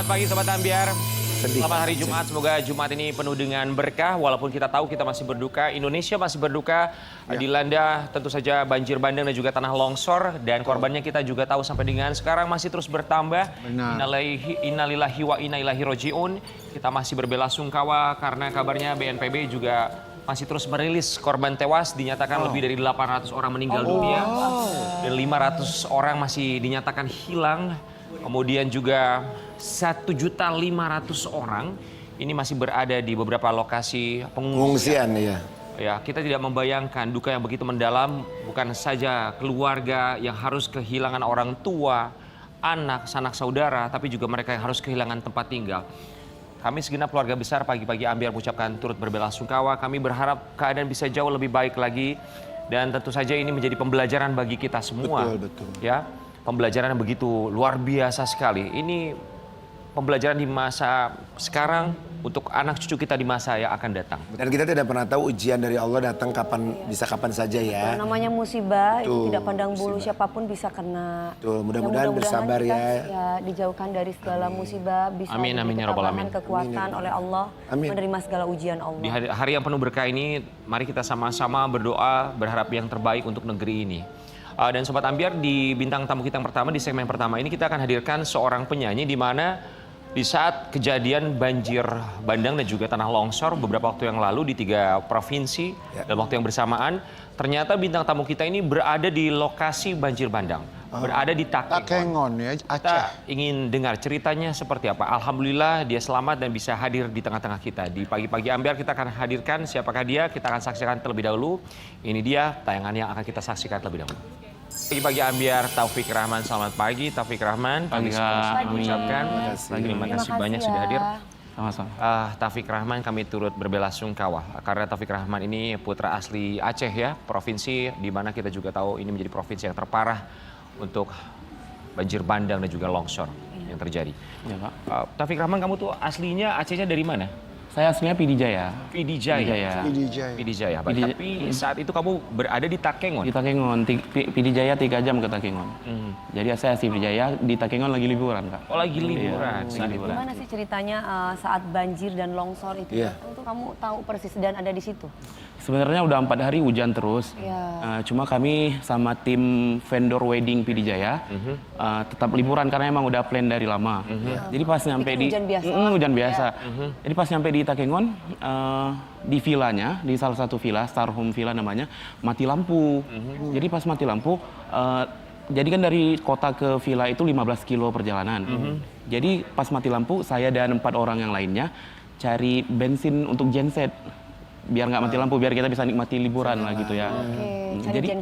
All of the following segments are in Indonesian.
pagi Sobat Ambiar. Sedih. Selamat hari Jumat, semoga Jumat ini penuh dengan berkah. Walaupun kita tahu kita masih berduka, Indonesia masih berduka. Dilanda tentu saja banjir bandang dan juga tanah longsor. Dan korbannya kita juga tahu sampai dengan sekarang masih terus bertambah. Innalillahi wa inna ilaihi roji'un. Kita masih berbelasungkawa karena kabarnya BNPB juga masih terus merilis korban tewas. Dinyatakan lebih dari 800 orang meninggal dunia. Dan 500 orang masih dinyatakan hilang. Kemudian juga 1.500.000 orang ini masih berada di beberapa lokasi pengungsian. Ya, kita tidak membayangkan duka yang begitu mendalam, bukan saja keluarga yang harus kehilangan orang tua, anak, sanak saudara, tapi juga mereka yang harus kehilangan tempat tinggal. Kami segenap keluarga besar pagi-pagi Ambiar mengucapkan turut berbelasungkawa. Kami berharap keadaan bisa jauh lebih baik lagi dan tentu saja ini menjadi pembelajaran bagi kita semua. Betul. Ya. Pembelajaran yang begitu luar biasa sekali. Ini pembelajaran di masa sekarang untuk anak cucu kita di masa yang akan datang. Dan kita tidak pernah tahu ujian dari Allah datang bisa kapan saja ya. Betul, namanya musibah itu tidak pandang bulu, siapapun bisa kena. Betul, mudah-mudahan bersabar kita, ya. Dijauhkan dari segala musibah, bisa Amin, ya Rabbal alamin. Kekuatan oleh Allah, menerima segala ujian Allah. Di hari yang penuh berkah ini, mari kita sama-sama berdoa, berharap yang terbaik untuk negeri ini. Dan Sobat Ambiar, di bintang tamu kita yang pertama, di segmen pertama ini kita akan hadirkan seorang penyanyi di mana di saat kejadian banjir bandang dan juga tanah longsor beberapa waktu yang lalu di 3 provinsi dalam waktu yang bersamaan, ternyata bintang tamu kita ini berada di lokasi banjir bandang, berada di Takengon ya, Aceh. Kita ingin dengar ceritanya seperti apa. Alhamdulillah dia selamat dan bisa hadir di tengah-tengah kita. Di pagi-pagi Ambiar kita akan hadirkan siapakah dia, kita akan saksikan terlebih dahulu. Ini dia tayangan yang akan kita saksikan terlebih dahulu. Pagi-pagi Ambiar, Taufik Rahman, selamat pagi Taufik Rahman. Pagi, kami ucapkan terima kasih banyak sudah hadir. Sama-sama. Taufik Rahman, kami turut berbelasungkawa karena Taufik Rahman ini putra asli Aceh ya, provinsi di mana kita juga tahu ini menjadi provinsi yang terparah untuk banjir bandang dan juga longsor yang terjadi. Ya, Pak. Taufik Rahman, kamu tuh aslinya Acehnya dari mana? Saya aslinya Pidi Jaya. Pidi Jaya. Tapi saat itu kamu berada di Takengon. Di Takengon, Pidi Jaya 3 jam ke Takengon. Jadi saya asli Pidi Jaya, di Takengon lagi liburan, Kak. Oh, lagi liburan. Gimana sih ceritanya saat banjir dan longsor itu? Tentu kamu tahu persis dan ada di situ. Sebenarnya udah 4 hari hujan terus. Cuma kami sama tim vendor wedding Pidi Jaya tetap liburan karena emang udah plan dari lama. Jadi pas nyampe di hujan biasa. Jadi pas nyampe di Takengon, di villanya, di salah satu villa, Star Home Villa namanya, mati lampu. Jadi pas mati lampu, jadi kan dari kota ke villa itu 15 kilo perjalanan. Jadi pas mati lampu, saya dan 4 orang yang lainnya cari bensin untuk genset. Biar nggak mati lampu, biar kita bisa nikmati liburan lah gitu ya. Jadi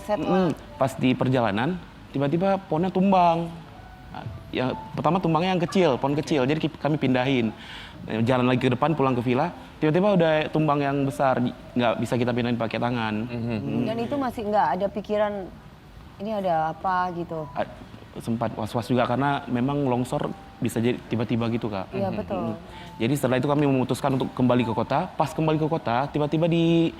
pas di perjalanan, tiba-tiba pohonnya tumbang. Yang pertama tumbangnya yang kecil, pohon kecil, jadi kami pindahin. Jalan lagi ke depan, pulang ke villa, tiba-tiba udah tumbang yang besar, nggak bisa kita pindahin pakai tangan. Dan itu masih nggak ada pikiran, ini ada apa gitu? Sempat was-was juga karena memang longsor bisa jadi tiba-tiba gitu, Kak. Iya, betul. Jadi setelah itu kami memutuskan untuk kembali ke kota. Pas kembali ke kota, tiba-tiba di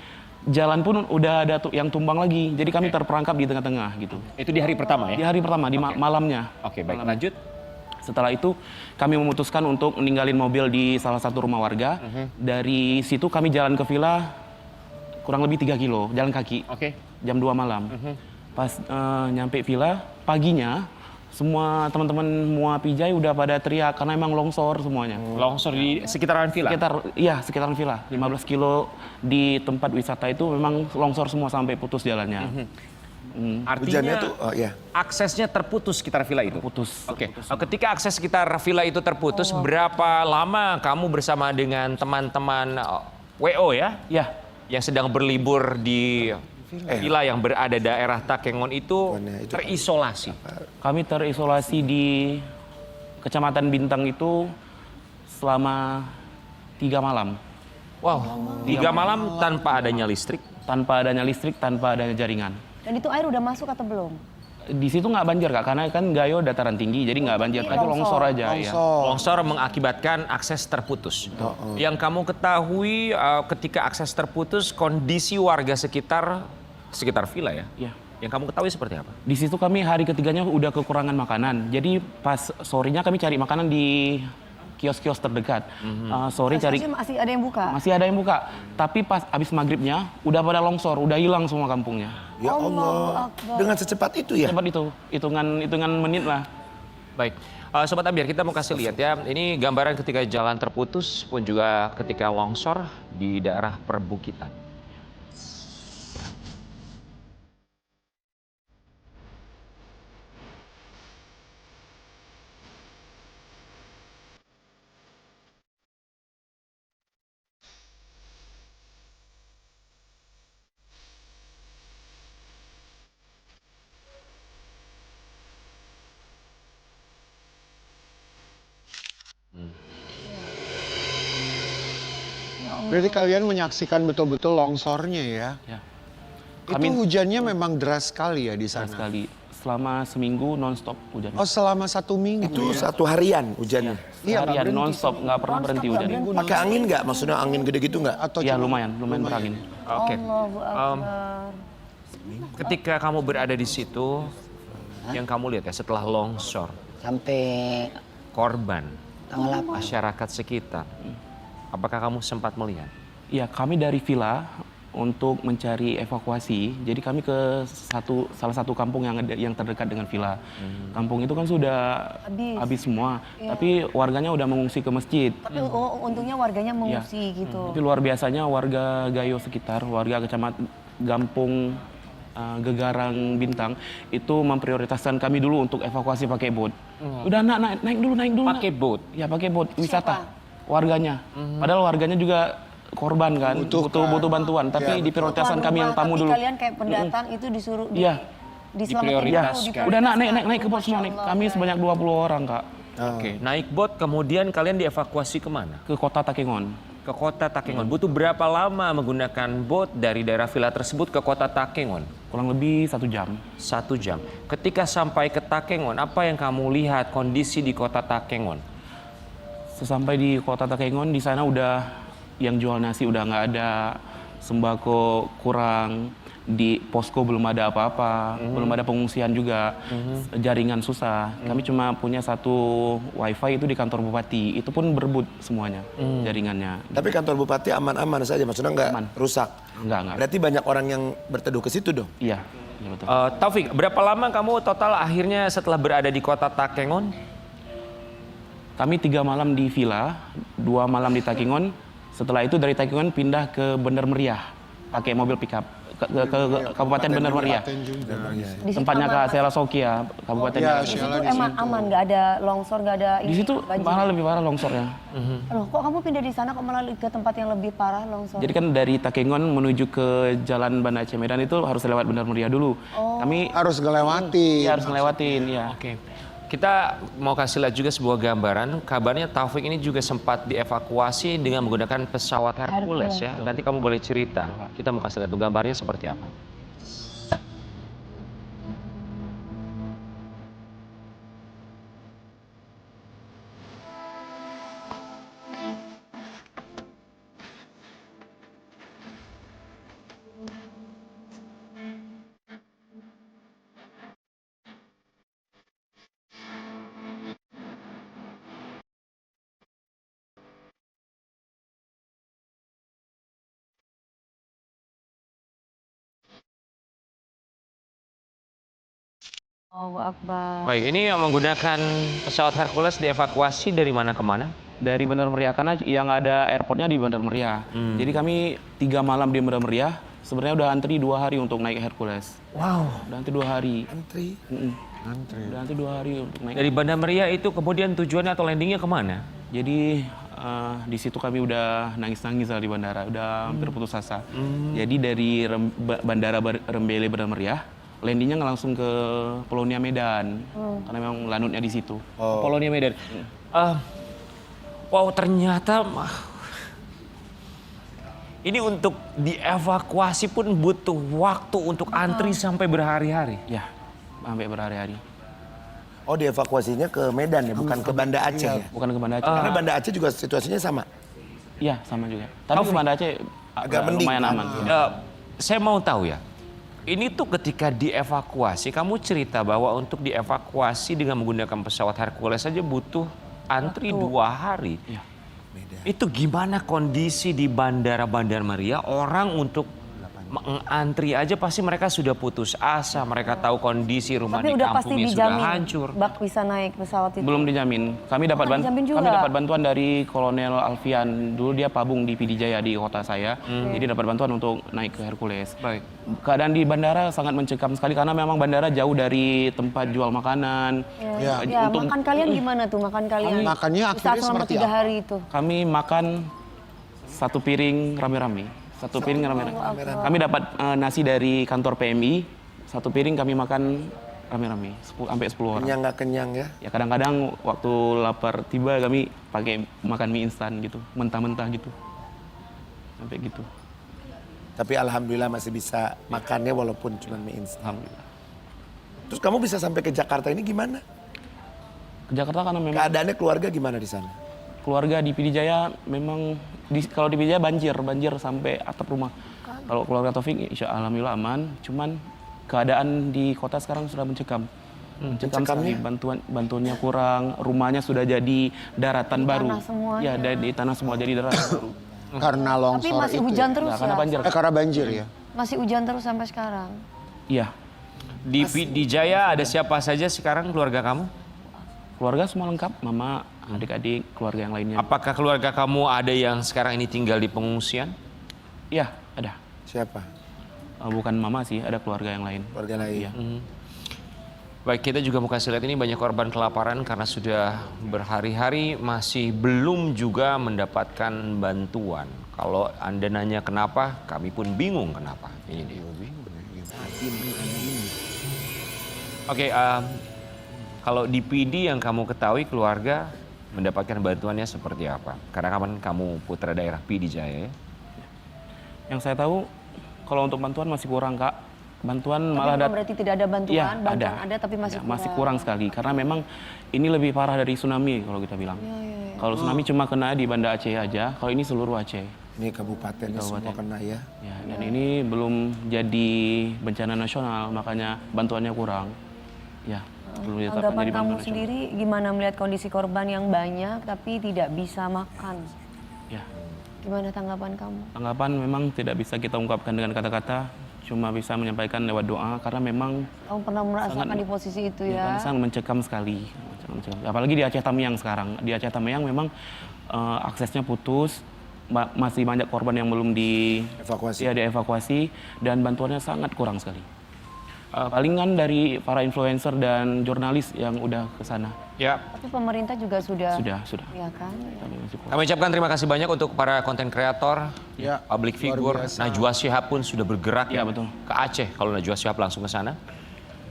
jalan pun udah ada yang tumbang lagi. Jadi kami terperangkap di tengah-tengah gitu. Itu di hari pertama ya? Di hari pertama, di malamnya. Oke, baik. Lanjut. Setelah itu kami memutuskan untuk ninggalin mobil di salah satu rumah warga. Dari situ kami jalan ke villa kurang lebih 3 kilo, jalan kaki. Jam 2 malam. Pas nyampe villa, paginya semua teman-teman Mua Pijay udah pada teriak karena emang longsor semuanya. Longsor di sekitaran villa? Sekitaran villa. 15 kilo di tempat wisata itu memang longsor semua sampai putus jalannya. Artinya aksesnya terputus sekitar villa itu? Putus. Oke. Ketika akses sekitar villa itu terputus, berapa lama kamu bersama dengan teman-teman WO ya? Ya. Yang sedang berlibur di villa yang berada daerah Takengon itu terisolasi? Kami terisolasi di Kecamatan Bintang itu selama 3 malam. Wow, 3 malam tanpa adanya listrik? Tanpa adanya listrik, tanpa adanya jaringan. Dan itu air udah masuk atau belum? Di situ nggak banjir, Kak, karena kan Gayo dataran tinggi, jadi nggak banjir. Itu longsor aja. Longsor mengakibatkan akses terputus. Yang kamu ketahui ketika akses terputus, kondisi warga sekitar villa ya? Iya. Yang kamu ketahui seperti apa? Di situ kami hari ketiganya udah kekurangan makanan. Jadi pas sorenya kami cari makanan di kios-kios terdekat. Sore cari masih ada yang buka. masih ada yang buka. Tapi pas habis maghribnya udah pada longsor, udah hilang semua kampungnya. Ya Allah, dengan secepat itu ya? Cepat itu, hitungan menit lah. Baik, Sobat Ambiar, kita mau kasih lihat ya. Ini gambaran ketika jalan terputus pun juga ketika longsor di daerah perbukitan. Berarti kalian menyaksikan betul-betul longsornya ya? Ya. Itu hujannya memang deras sekali ya di sana? Sekali. Selama seminggu non-stop hujan. Oh selama 1 minggu Itu ya? 1 harian hujannya? Iya, nggak Harian berhenti. non-stop, nggak pernah berhenti hujan. Pakai angin nggak? Maksudnya angin gede gitu nggak? Atau Ya cuma- lumayan berangin. Oke. Allahu Akbar. Ketika kamu berada di situ, yang kamu lihat ya setelah longsor, Sampai korban, tanggal 8. masyarakat sekitar, apakah kamu sempat melihat? Ya kami dari villa untuk mencari evakuasi. Jadi kami ke salah satu kampung yang terdekat dengan villa. Kampung itu kan sudah habis semua. Tapi warganya udah mengungsi ke masjid. Tapi untungnya warganya mengungsi gitu. Tapi luar biasanya warga Gayo sekitar, warga kecamatan Gampung Gegarang Bintang itu memprioritaskan kami dulu untuk evakuasi pakai boat. Udah naik dulu. Pakai boat? Ya pakai boat wisata. Warganya. Padahal warganya juga korban kan, butuh bantuan. Tapi diprioritaskan kami yang tamu dulu. Kalian kayak pendatang itu disuruh Iya. diselamatin Ya, dulu, udah naik ke boat semua nih. Kami sebanyak 20 orang Kak. Oke, naik boat kemudian kalian dievakuasi kemana? Ke kota Takengon. Ke kota Takengon. Butuh berapa lama menggunakan boat dari daerah villa tersebut ke kota Takengon? Kurang lebih 1 jam. 1 jam. Ketika sampai ke Takengon, apa yang kamu lihat kondisi di kota Takengon? Sesampai di kota Takengon, di sana udah yang jual nasi udah nggak ada, sembako kurang, di posko belum ada apa-apa, belum ada pengungsian juga, jaringan susah. Kami cuma punya 1 wifi itu di kantor bupati, itu pun berebut semuanya jaringannya. Tapi kantor bupati aman-aman saja, maksudnya nggak Aman. rusak? Enggak. Berarti banyak orang yang berteduh ke situ dong? Iya, iya betul. Taufik, berapa lama kamu total akhirnya setelah berada di kota Takengon? Kami 3 malam di villa, 2 malam di Takengon. Setelah itu dari Takengon pindah ke Bener Meriah, pakai mobil pickup ke Kabupaten Bener Meriah. Di situ Tempatnya aman, Kak Sela Sokia, Kabupaten. Ya, di situ Sheila di emang situ. aman, nggak ada longsor, nggak ada Di situ banjir. malah lebih parah longsornya. Loh, kok kamu pindah di sana kok malah ke tempat yang lebih parah longsor? Jadi kan dari Takengon menuju ke Jalan Banda Aceh Medan itu harus lewat Bener Meriah dulu. Kami Harus ngelewati. harus ngelewatin ya. Oke. Kita mau kasih lihat juga sebuah gambaran. Kabarnya Taufik ini juga sempat dievakuasi dengan menggunakan pesawat Hercules ya. Nanti kamu boleh cerita. Kita mau kasih lihat tuh gambarnya seperti apa. Allahu Akbar. Baik, ini yang menggunakan pesawat Hercules dievakuasi dari mana ke mana? Dari Bener Meriah karena yang ada airportnya di Bener Meriah. Jadi kami 3 malam di Bener Meriah. Sebenarnya udah antri 2 hari untuk naik Hercules. Wow, Udah antri 2 hari. antri. Udah antri 2 hari untuk naik. Dari Banda Meriah itu kemudian tujuannya atau landingnya kemana? Jadi di situ kami udah nangis-nangis lah di bandara, udah hampir putus asa. Jadi dari Bandara Rembele Bener Meriah, landingnya nggak langsung ke Polonia Medan, karena memang lanutnya di situ. Polonia Medan. Wow, ternyata ini untuk dievakuasi pun butuh waktu untuk antri sampai berhari-hari. Ya, sampai berhari-hari. Oh, dievakuasinya ke Medan ya, bukan ke Banda Aceh ya? Bukan ke Banda Aceh. Karena Banda Aceh juga situasinya sama. Iya, sama juga. Tapi ke Banda Aceh Agak mending, lumayan kan? aman. Saya mau tahu ya, ini tuh ketika dievakuasi, kamu cerita bahwa untuk dievakuasi dengan menggunakan pesawat Hercules saja butuh antri 2 hari. Iya. Itu gimana kondisi di Bandara Maria? Orang untuk mengantri aja pasti mereka sudah putus asa. Mereka tahu kondisi rumah Tapi di udah pasti kampungnya sudah dijamin hancur. Bak bisa naik pesawat itu. Belum dijamin. Kami dapat bantuan dari Kolonel Alfian. Dulu dia pabung di PD Jaya di kota saya. Jadi dapat bantuan untuk naik ke Hercules. Baik. Keadaan di bandara sangat mencekam sekali karena memang bandara jauh dari tempat jual makanan. Ya, makan kalian gimana tuh? Makan kalian? Makannya Di saat akhirnya selama seperti 3 apa? hari itu. Kami makan 1 piring rame-rame. 1 piring rame-rame. Kami dapat nasi dari kantor PMI. 1 piring kami makan rame-rame. Sampai 10 orang. Kenyang nggak kenyang ya? Ya kadang-kadang waktu lapar tiba kami pakai makan mie instan gitu. Mentah-mentah gitu. Sampai gitu. Tapi alhamdulillah masih bisa makannya walaupun cuma mie instan. Alhamdulillah. Terus kamu bisa sampai ke Jakarta ini gimana? Ke Jakarta karena memang Keadaannya keluarga gimana di sana? keluarga di PD Jaya memang kalau di PD Jaya banjir sampai atap rumah. Kalau keluarga Taufik insya Allah alhamdulillah aman. Cuman keadaan di kota sekarang sudah mencekam. Mencekam sekali, bantuannya kurang, rumahnya sudah jadi daratan baru. Tanah semuanya. Ya, di tanah semua jadi daratan baru. Karena longsor Tapi masih itu hujan ya? terus Karena ya? banjir. Karena banjir ya? Masih hujan terus sampai sekarang. Iya. Di Jaya ada siapa saja sekarang keluarga kamu? Keluarga semua lengkap, mama, adik-adik, keluarga yang lainnya. Apakah keluarga kamu ada yang sekarang ini tinggal di pengungsian? Iya, ada. Siapa? Bukan mama sih, ada keluarga yang lain. Keluarga lain. Iya. Baik, kita juga mau kasih lihat ini banyak korban kelaparan karena sudah berhari-hari masih belum juga mendapatkan bantuan. Kalau Anda nanya kenapa, kami pun bingung kenapa. Ini dia. Oke, kalau di PD yang kamu ketahui keluarga mendapatkan bantuannya seperti apa? Karena kamu putra daerah PD Jaya ya? Yang saya tahu, kalau untuk bantuan masih kurang, Kak. Bantuan Tapi malah bukan berarti tidak ada bantuan, Iya, bantuan ada tapi masih Ya, kurang. masih kurang sekali karena memang ini lebih parah dari tsunami kalau kita bilang. Kalau tsunami cuma kena di Banda Aceh aja, kalau ini seluruh Aceh. Ini kabupatennya semua kena ya. Ya, dan ini belum jadi bencana nasional, makanya bantuannya kurang. Ya, belum ditetapkan Anggapan jadi kamu bantuan nasional. sendiri gimana melihat kondisi korban yang banyak tapi tidak bisa makan? Ya, Gimana tanggapan kamu? tanggapan memang tidak bisa kita ungkapkan dengan kata-kata, cuma bisa menyampaikan lewat doa karena memang Kamu pernah merasakan di posisi itu ya? sangat mencekam sekali. Apalagi di Aceh Tamiang sekarang. Di Aceh Tamiang memang aksesnya putus, masih banyak korban yang belum dievakuasi dan bantuannya sangat kurang sekali. Palingan dari para influencer dan jurnalis yang udah ke sana. Ya. Tapi pemerintah juga sudah. Sudah. Ya kan? Tapi masih kurang. Kami ucapkan terima kasih banyak untuk para konten kreator, Ya, public luar figure. biasa. Najwa Shihab pun sudah bergerak Ya, betul. ke Aceh kalau Najwa Shihab langsung ke sana.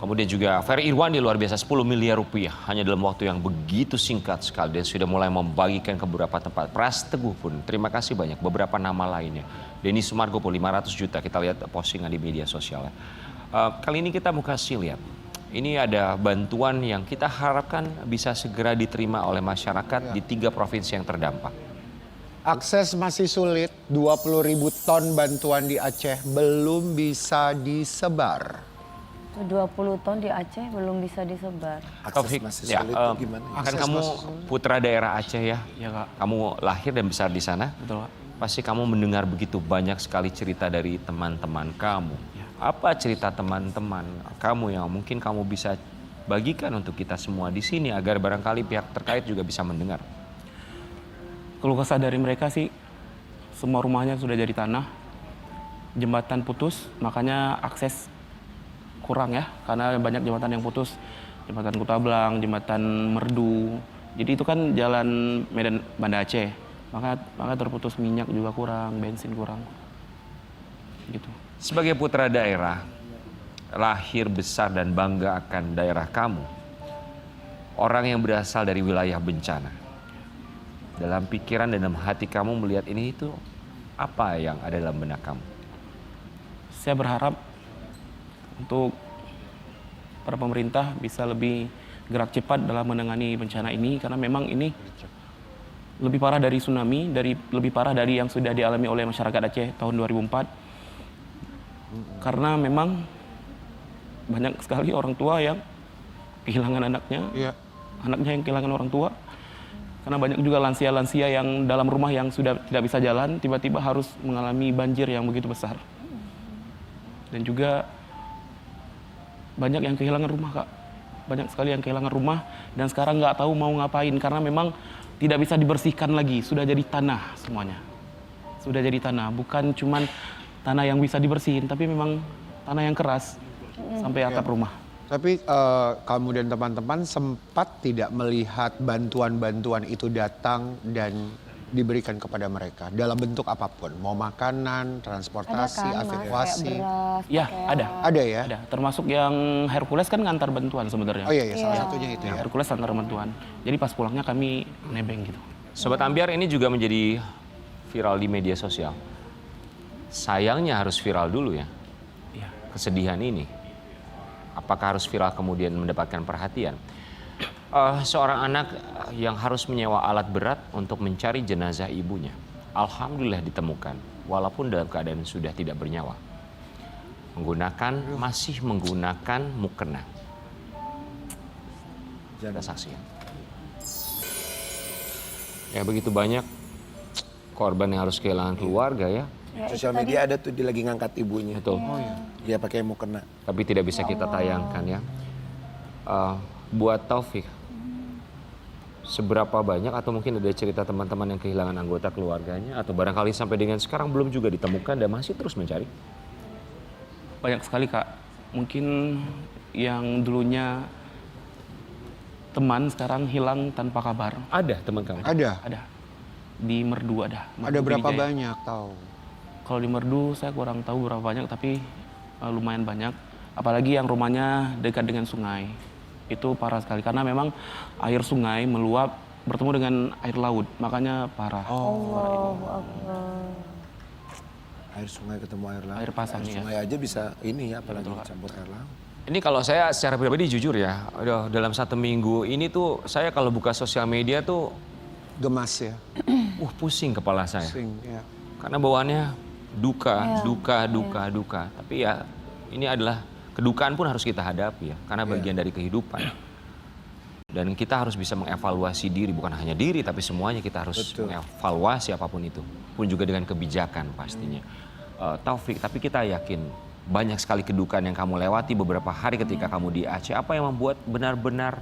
Kemudian juga Ferry Irwandi luar biasa 10 miliar rupiah hanya dalam waktu yang begitu singkat sekali dan sudah mulai membagikan ke beberapa tempat. Pras Teguh pun terima kasih banyak, beberapa nama lainnya. Denny Sumargo pun 500 juta, kita lihat postingan di media sosial. Kali ini kita mau kasih lihat, ini ada bantuan yang kita harapkan bisa segera diterima oleh masyarakat di 3 provinsi yang terdampak. Akses masih sulit, 20.000 ton bantuan di Aceh belum bisa disebar. 20 ton di Aceh belum bisa disebar. Akses masih sulit itu gimana? Kan kamu putra daerah Aceh ya, Ya, Kak. kamu lahir dan besar di sana. Betul, Kak. Pasti kamu mendengar begitu banyak sekali cerita dari teman-teman kamu. Apa cerita teman-teman kamu yang mungkin kamu bisa bagikan untuk kita semua di sini agar barangkali pihak terkait juga bisa mendengar? Keluh kesah dari mereka sih, semua rumahnya sudah jadi tanah, jembatan putus, makanya akses kurang ya, karena banyak jembatan yang putus, jembatan Kutablang, jembatan Merdu. Jadi itu kan jalan Medan Banda Aceh, maka terputus minyak juga kurang, bensin kurang, gitu. Sebagai putra daerah, lahir besar dan bangga akan daerah kamu, orang yang berasal dari wilayah bencana. Dalam pikiran dan dalam hati kamu melihat ini itu, apa yang ada dalam benak kamu? Saya berharap untuk para pemerintah bisa lebih gerak cepat dalam menangani bencana ini karena memang ini lebih parah dari tsunami, lebih parah dari yang sudah dialami oleh masyarakat Aceh tahun 2004. Karena memang banyak sekali orang tua yang kehilangan anaknya, Iya. anaknya yang kehilangan orang tua, Karena banyak juga lansia-lansia yang dalam rumah yang sudah tidak bisa jalan, tiba-tiba harus mengalami banjir yang begitu besar. Dan juga banyak yang kehilangan rumah, Kak. Banyak sekali yang kehilangan rumah dan sekarang nggak tahu mau ngapain karena memang tidak bisa dibersihkan lagi, sudah jadi tanah semuanya. Sudah jadi tanah, bukan cuman tanah yang bisa dibersihin, tapi memang tanah yang keras sampai atap rumah. Tapi kamu dan teman-teman sempat tidak melihat bantuan-bantuan itu datang dan diberikan kepada mereka dalam bentuk apapun, mau makanan, transportasi, Ada kan, Mas, evakuasi. kayak beras, Ya, kayak ada. Ada ya? Ada, termasuk yang Hercules kan ngantar bantuan sebenarnya. Oh iya, salah Iya. satunya itu ya. Hercules antar bantuan. Jadi pas pulangnya kami nebeng gitu. Sobat Ambiar, ini juga menjadi viral di media sosial. Sayangnya harus viral dulu ya. Iya. Kesedihan ini. Apakah harus viral kemudian mendapatkan perhatian? Seorang anak yang harus menyewa alat berat untuk mencari jenazah ibunya. Alhamdulillah ditemukan, walaupun dalam keadaan sudah tidak bernyawa. Masih menggunakan mukena. Kita saksikan. Ya begitu banyak korban yang harus kehilangan keluarga ya. Ya, Sosial itu media ada tuh dia lagi ngangkat ibunya. Betul. Dia pakai mukena. Tapi tidak bisa kita tayangkan ya. Buat Taufik, seberapa banyak atau mungkin ada cerita teman-teman yang kehilangan anggota keluarganya atau barangkali sampai dengan sekarang belum juga ditemukan dan masih terus mencari? Banyak sekali, Kak. Mungkin yang dulunya teman sekarang hilang tanpa kabar. Ada teman kamu? Ada. Ada. Di Merdu ada. Ada Merdu berapa Pidijaya. banyak tahu? Kalau di Merdu saya kurang tahu berapa banyak, tapi lumayan banyak. Apalagi yang rumahnya dekat dengan sungai. Itu parah sekali karena memang air sungai meluap bertemu dengan air laut, makanya parah. Allahu Akbar. Air sungai ketemu air laut. Air pasang, Air ya. sungai aja bisa ini ya, apalagi campur air laut. Ini kalau saya secara pribadi jujur ya, dalam 1 minggu ini tuh saya kalau buka sosial media tuh Gemas ya. pusing kepala saya. Sing, ya. Karena bawaannya duka. Tapi ya ini adalah kedukaan pun harus kita hadapi ya, karena bagian dari kehidupan. Dan kita harus bisa mengevaluasi diri, bukan hanya diri, tapi semuanya kita harus mengevaluasi apapun itu. Pun juga dengan kebijakan pastinya. Taufik, tapi kita yakin banyak sekali kedukaan yang kamu lewati beberapa hari ketika kamu di Aceh. Apa yang membuat benar-benar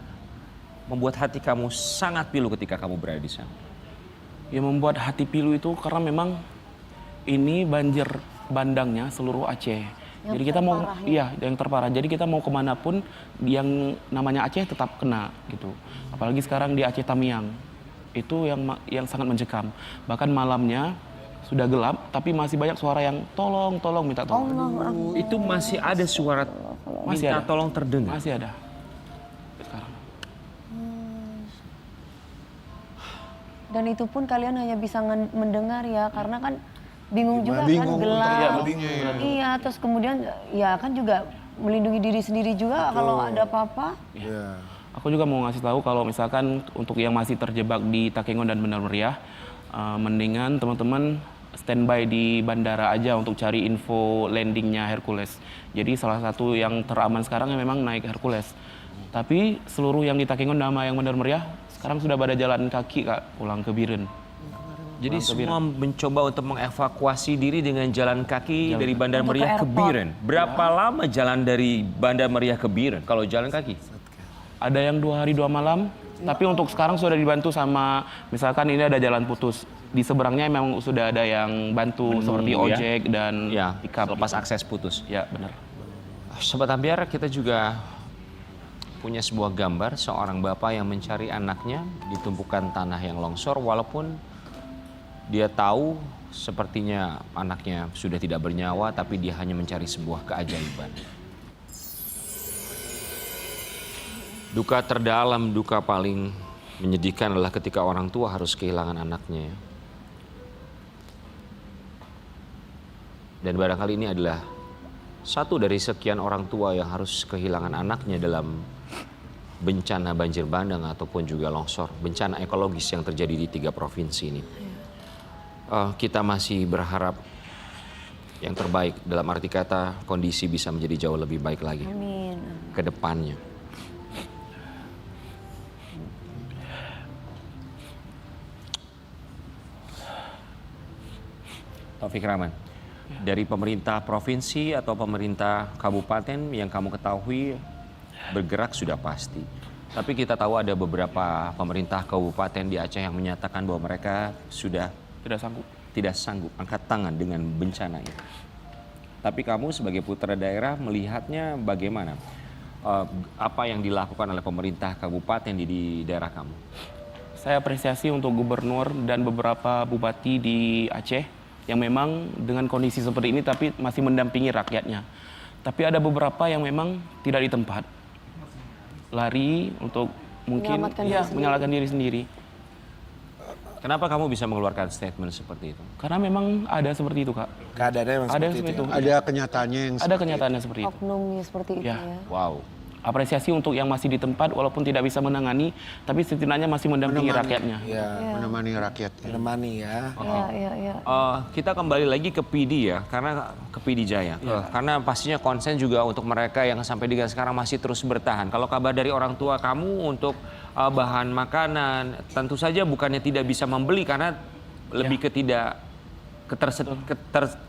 membuat hati kamu sangat pilu ketika kamu berada di sana? Yang membuat hati pilu itu karena memang ini banjir bandangnya seluruh Aceh. Jadi kita mau, yang terparah. Jadi kita mau kemanapun yang namanya Aceh tetap kena gitu. Apalagi sekarang di Aceh Tamiang, itu yang sangat mencekam. Bahkan malamnya sudah gelap, tapi masih banyak suara yang tolong minta tolong. Itu masih ada suara Masih minta ada. tolong terdengar. Masih ada. Sekarang. Dan itu pun kalian hanya bisa mendengar ya, karena kan bingung juga Bingung, kan, gelap. Iya, terus kemudian ya kan juga melindungi diri sendiri juga kalau ada apa-apa. Iya. Aku juga mau ngasih tahu kalau misalkan untuk yang masih terjebak di Takengon dan Banda Meriah, mendingan teman-teman standby di bandara aja untuk cari info landingnya Hercules. Jadi salah satu yang teraman sekarang ya memang naik Hercules. Tapi seluruh yang di Takengon sama yang Banda Meriah sekarang sudah pada jalan kaki, Kak, pulang ke Biren. Jadi semua mencoba untuk mengevakuasi diri dengan jalan kaki dari Bandar Meriah ke Biren. Berapa lama jalan dari Bandar Meriah ke Biren kalau jalan kaki? Ada yang 2 hari 2 malam, tapi untuk sekarang sudah dibantu sama, misalkan ini ada jalan putus. Di seberangnya memang sudah ada yang bantu seperti ojek dan pickup. Lepas akses putus. Ya, benar. Sobat Ambiar, kita juga punya sebuah gambar seorang bapak yang mencari anaknya di tumpukan tanah yang longsor, walaupun dia tahu sepertinya anaknya sudah tidak bernyawa, tapi dia hanya mencari sebuah keajaiban. Duka terdalam, duka paling menyedihkan adalah ketika orang tua harus kehilangan anaknya. Dan barangkali ini adalah satu dari sekian orang tua yang harus kehilangan anaknya dalam bencana banjir bandang ataupun juga longsor, bencana ekologis yang terjadi di 3 provinsi ini. Kita masih berharap yang terbaik, dalam arti kata kondisi bisa menjadi jauh lebih baik lagi ke depannya. Taufik Rahman, dari pemerintah provinsi atau pemerintah kabupaten yang kamu ketahui bergerak sudah pasti. Tapi kita tahu ada beberapa pemerintah kabupaten di Aceh yang menyatakan bahwa mereka sudah tidak sanggup angkat tangan dengan bencana ini. Tapi kamu sebagai putra daerah melihatnya bagaimana? Apa yang dilakukan oleh pemerintah kabupaten di daerah kamu? Saya apresiasi untuk gubernur dan beberapa bupati di Aceh yang memang dengan kondisi seperti ini tapi masih mendampingi rakyatnya. Tapi ada beberapa yang memang tidak di tempat. Lari untuk mungkin menyelamatkan diri sendiri. Kenapa kamu bisa mengeluarkan statement seperti itu? Karena memang ada seperti itu, Kak. Keadaannya memang Ada seperti itu. Ada kenyataannya yang Ada kenyataannya seperti itu. Oknumnya seperti itu Ya. ya. Wow. Apresiasi untuk yang masih di tempat walaupun tidak bisa menangani, tapi setidaknya masih mendampingi rakyatnya. Ya, menemani rakyat. menemani ya. Iya. Kita kembali lagi ke PD ya, karena ke PD Jaya. Karena pastinya konsen juga untuk mereka yang sampai dengan sekarang masih terus bertahan. Kalau kabar dari orang tua kamu untuk bahan makanan, tentu saja bukannya tidak bisa membeli karena lebih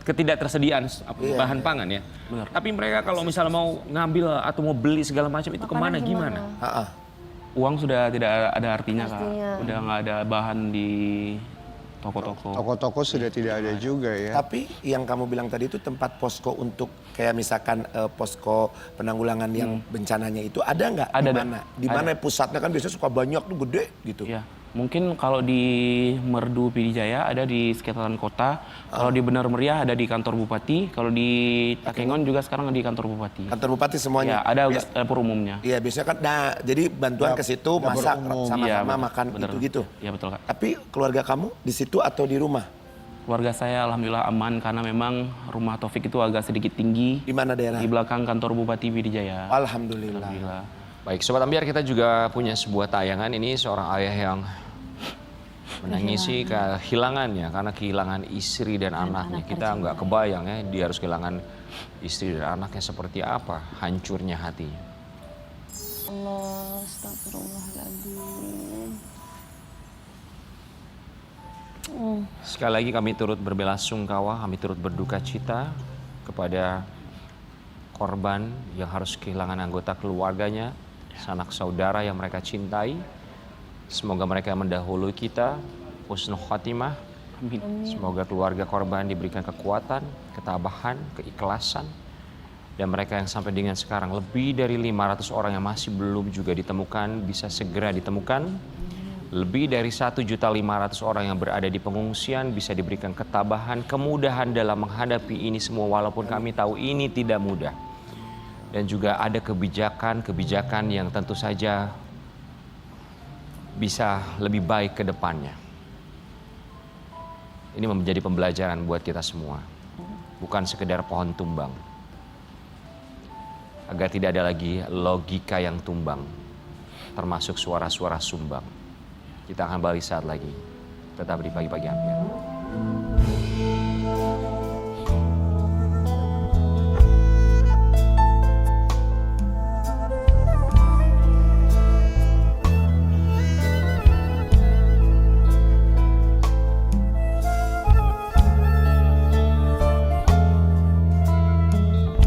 ketidaktersediaan bahan pangan ya. Benar. Tapi mereka kalau misalnya mau ngambil atau mau beli segala macam itu kemana gimana? Uang sudah tidak ada artinya, Kak. Pastinya. Udah nggak ada bahan di toko-toko. Toko-toko sudah tidak ada juga ya. Tapi yang kamu bilang tadi itu tempat posko untuk kayak misalkan posko penanggulangan yang bencananya itu ada nggak? Ada, Di mana? Di mana pusatnya kan biasanya suka banyak tuh gede gitu. Ya, mungkin kalau di Merdu Pidijaya ada di sekitaran kota. Kalau di Benar Meriah ada di kantor bupati. Kalau di Takengon juga sekarang di kantor bupati. Kantor bupati Ya, semuanya. ada dapur umumnya. Iya biasanya kan. Nah jadi bantuan ke situ dapur masak umum. sama-sama Iya, betul. makan Bener. itu gitu. Iya betul, Kak. Tapi keluarga kamu di situ atau di rumah? Keluarga saya alhamdulillah aman karena memang rumah Taufik itu agak sedikit tinggi Di mana daerah? di belakang kantor Bupati Pidijaya. Alhamdulillah. Alhamdulillah. Baik, Sobat Ambiar, kita juga punya sebuah tayangan. Ini seorang ayah yang menangisi kehilangannya karena kehilangan istri dan anaknya. Kita nggak kebayang ya, dia harus kehilangan istri dan anaknya seperti apa hancurnya hatinya. Allah, astagfirullahaladzim. Sekali lagi kami turut berbelasungkawa, kami turut berduka cita kepada korban yang harus kehilangan anggota keluarganya, sanak saudara yang mereka cintai. Semoga mereka mendahului kita, husnul khatimah. Semoga keluarga korban diberikan kekuatan, ketabahan, keikhlasan. Dan mereka yang sampai dengan sekarang lebih dari 500 orang yang masih belum juga ditemukan bisa segera ditemukan. Lebih dari 1.500.000 orang yang berada di pengungsian bisa diberikan ketabahan, kemudahan dalam menghadapi ini semua walaupun kami tahu ini tidak mudah. Dan juga ada kebijakan-kebijakan yang tentu saja bisa lebih baik ke depannya. Ini menjadi pembelajaran buat kita semua. Bukan sekedar pohon tumbang. Agar tidak ada lagi logika yang tumbang. Termasuk suara-suara sumbang. Kita akan balik saat lagi. Tetap di Pagi-Pagi Ambiar.